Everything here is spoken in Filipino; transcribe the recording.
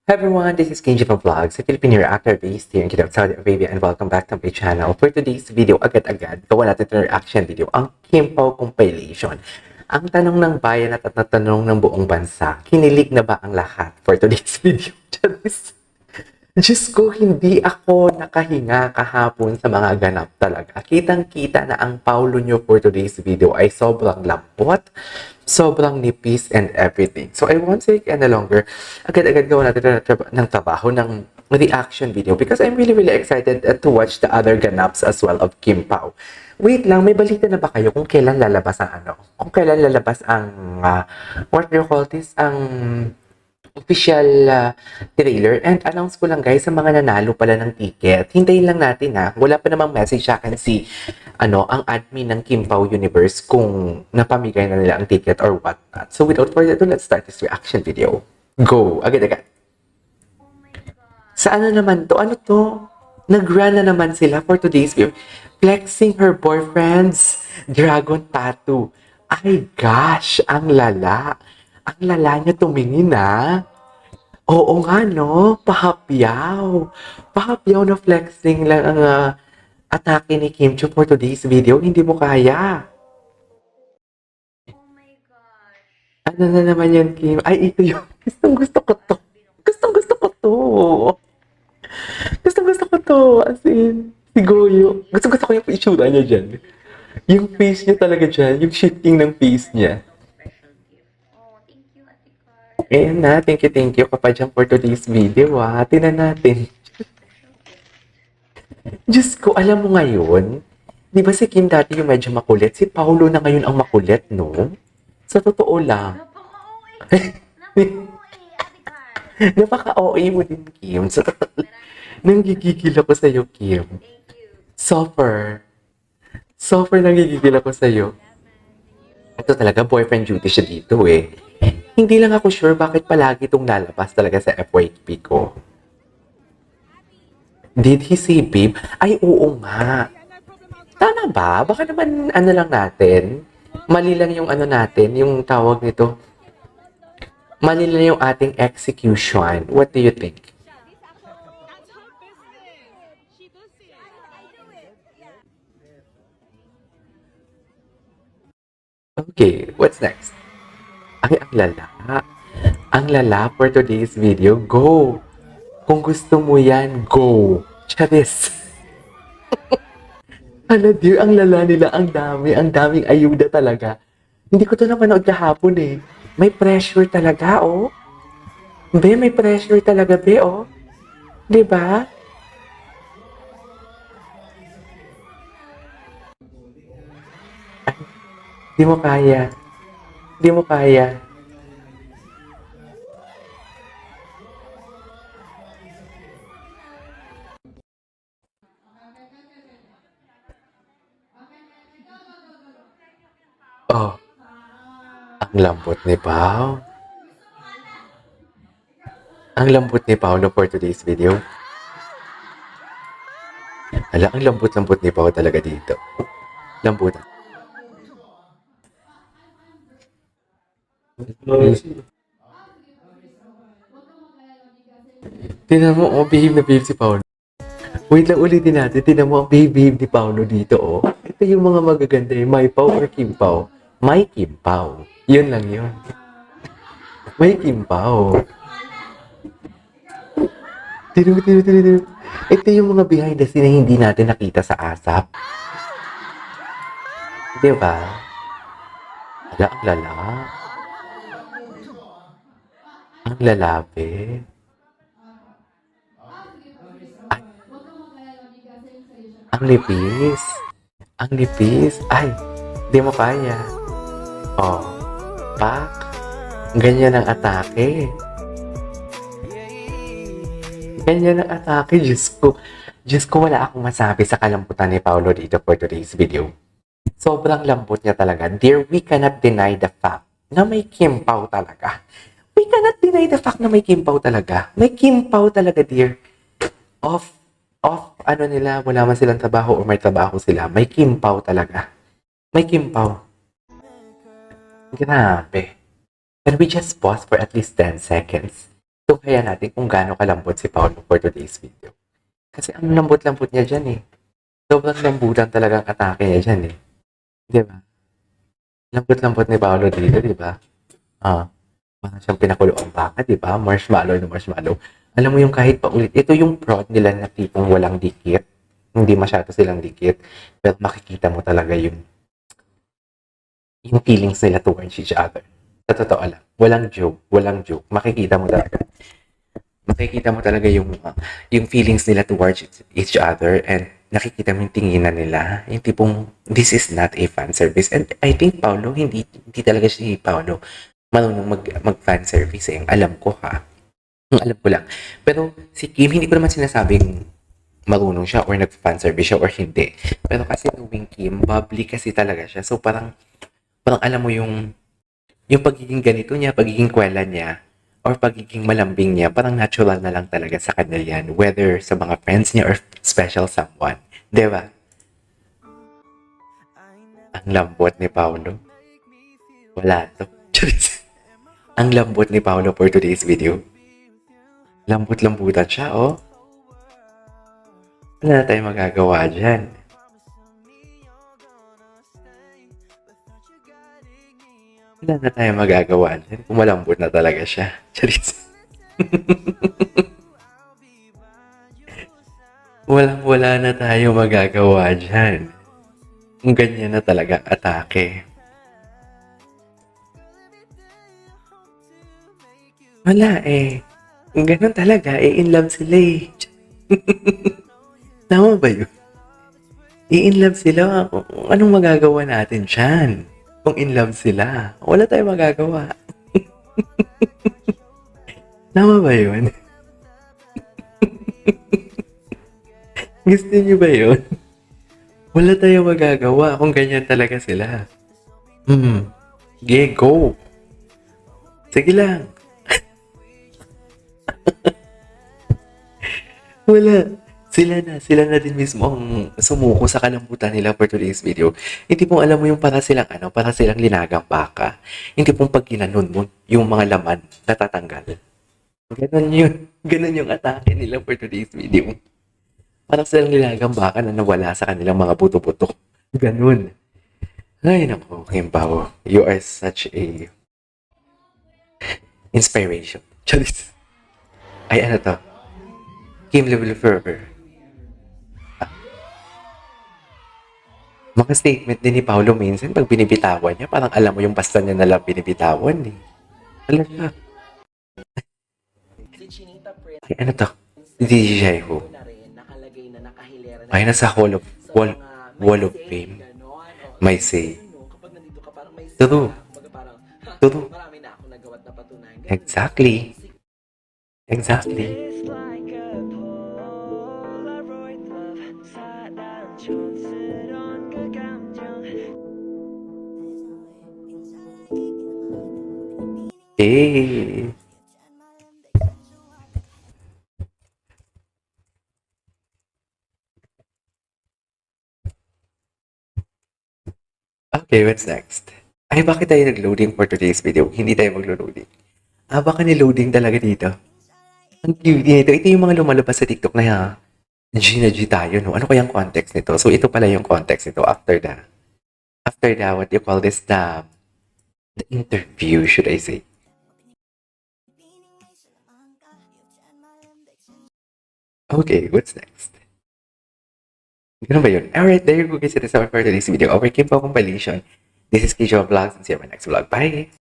Hi everyone, this is Kenji from Vlogs, a Filipino reactor based here in Jeddah, Saudi Arabia, and welcome back to my channel. For today's video, agad-agad, gawa natin itong reaction video, ang Kim Pao compilation. Ang tanong ng bayan at tanong ng buong bansa, kinilig na ba ang lahat for today's video? Diyos ko, hindi ako nakahinga kahapon sa mga ganap talaga. Kitang-kita na ang Paulo nyo for today's video ay sobrang lambot, sobrang nipis and everything. So I won't take any longer. Agad-agad gawa natin ng trabaho ng reaction video because I'm really excited to watch the other ganaps as well of Kim Pao. Wait lang, may balita na ba kayo kung kailan lalabas ang ano? Kung kailan lalabas ang, what do you call this? Ang official trailer. And announce ko lang guys, sa mga nanalo pala ng ticket, hintayin lang natin ha. Wala pa namang message sa akin si ang admin ng Kim Pao Universe kung napamigay na nila ang ticket or what not. So without further ado, let's start this reaction video. Go! Agad-agad. Sa ano naman to? Ano to? Nag-run na naman sila for today's video. Flexing her boyfriend's dragon tattoo. Ay gosh, ang lala. Ang lala niya tumingin na. Oo nga no, pahapyaw. Pahapyaw na flexing lang ang atake ni Kim Cho for today's video. Hindi mo kaya. Oh my gosh. Ano na naman yan, Kim? Ay, ito yun. Gustong-gusto ko to. Gustong-gusto ko to. Gustong-gusto ko to. As in, si Goyo. Gusto-gusto ko yung itsura niya dyan. Yung face niya talaga dyan. Yung shifting ng face niya. Special gift. Oh, thank you, Ate Car. Ayan na, thank you ka pa dyan for today's video Tinan natin. Diyos ko, alam mo ngayon, di ba si Kim dati yung medyo makulit? Si Paulo na ngayon ang makulit, no? Sa totoo lang. Napaka-OA. Napaka-OA, Ate Car. Napaka-OA mo din, Kim. Sa totoo lang. Nanggigigil ako sa'yo, Kim. Thank you. Suffer. Suffer nanggigigil ako sa'yo. Ito talaga, boyfriend duty siya dito eh. Hindi lang ako sure bakit palagi itong lalabas talaga sa FYP ko. Did he say babe? Ay, oo nga. Tama ba? Baka naman ano lang natin. Mali lang yung ano natin, yung tawag nito. Mali lang yung ating execution. What do you think? Okay, what's next? Ay, ang lala. Ang lala for today's video. Go! Kung gusto mo yan, go! Charis! Hala dear, ang lala nila. Ang daming ayuda talaga. Hindi ko to napanood kahapon eh. May pressure talaga, oh. Be, may pressure talaga, be, oh. Diba? Ay, di mo kaya. Di mo kaya. Oh, ang lambot ni Pao. Ang lambot ni Paolo for today's video. Hala, ang lambot-lambot ni Pao talaga dito. Lambot. Tinan mo, oh, behave na behave si Paolo. Wait lang, ulitin natin. Tinan mo, ang behave ni Paolo dito, oh. Ito yung mga magaganda, eh. May Pao or Kim Pao? May Kim Pao. Yun lang yun. May Kim Pao. Tinan. Ito yung mga behind the scene na hindi natin nakita sa ASAP. Diba? Hala, ang lala. Ang lalabe. Ay, ang lipis. Ang lipis. Ay, di mo kaya. Oh, pak. Ganyan ang atake. Ganyan ang atake. Diyos ko, wala akong masabi sa kalambutan ni Paolo dito for today's video. Sobrang lambot niya talaga. Dear, we cannot deny the fact na may Kim Pao talaga. We cannot deny the fact na may Kim Pao talaga. May Kim Pao talaga, dear. Off, ano nila, wala man silang trabaho o may trabaho sila. May Kim Pao talaga. May Kim Pao. Grabe. Can we just pause for at least 10 seconds kaya natin kung gaano kalambot si Paolo for today's video. Kasi ang lambot-lambot niya dyan eh. Sobrang lambutan talagang atake niya dyan eh. Di ba? Lambot-lambot ni Paolo dito, di ba? Parang siyang pinakulo ang baka, di ba? Marshmallow na marshmallow. Alam mo yung kahit paulit, ito yung prod nila na tipong walang dikit. Hindi masyado silang dikit. Pero makikita mo talaga yung feelings nila towards each other. Sa totoo lang. Walang joke. Makikita mo talaga yung feelings nila towards each other and nakikita mo yung tinginan nila. Yung tipong, this is not a fan service. And I think Paolo, hindi talaga si Paolo marunong mag-fan service eh. Ang alam ko ha. Ang alam ko lang. Pero si Kim, hindi ko naman sinasabing marunong siya or nag-fan service siya or hindi. Pero kasi knowing Kim, bubbly kasi talaga siya. So parang alam mo yung pagiging ganito niya, pagiging kwela niya, or pagiging malambing niya, parang natural na lang talaga sa kanya yan. Whether sa mga friends niya or special someone. Diba? Ang lambot ni Paolo. Wala to. Ang lambot ni Paolo for today's video. Lambot-lambutan siya, oh. Wala na tayong magagawa dyan. Wala na tayong magagawa dyan kung malambot na talaga siya. Charis. Wala na tayo magagawa dyan. Kung ganyan na talaga atake. Wala eh. Kung ganun talaga, in love sila eh. Tama ba yun? In love sila. Anong magagawa natin dyan? Kung in love sila. Wala tayong magagawa. Tama ba yun? Gusto niyo ba yun? Wala tayong magagawa kung ganyan talaga sila. Sige, go. Sige lang. Wala. Sila na din mismo ang sumuko sa kalambutan nila for today's video. Hindi pong alam mo yung para silang linagang baka. Hindi pong pag ginanon mo, yung mga laman natatanggal. Ganun yung atake nila for today's video. Para silang linagang baka na nawala sa kanilang mga buto-buto. Ganun. Ay, naku, Kimbao. You are such a inspiration. Charis. Ay, ano to? Kim Level Forever. Mga statement din ni Paolo minsan pag binibitawan niya, parang alam mo yung basta niya nalang binibitawan eh. Alam niya. Ay, ano to? DJ Jaiho. Ay, nasa Wall of Fame. May say. True. Exactly. Eh. Okay, what's next? Ay, bakit tayo nag-loading for today's video? Hindi tayo maglo-loading. Baka ni-loading talaga dito. Ang cute nito. Ito yung mga lumalabas sa TikTok na G na G tayo, no? Ano kayang context nito? So, ito pala yung context nito after the, what you call this, the interview, should I say. Okay, what's next? Ganun ba yun? Alright, there you go guys. It is our for today's video. Our Kim Po compilation. This is Kijo Vlogs and see you in my next vlog. Bye!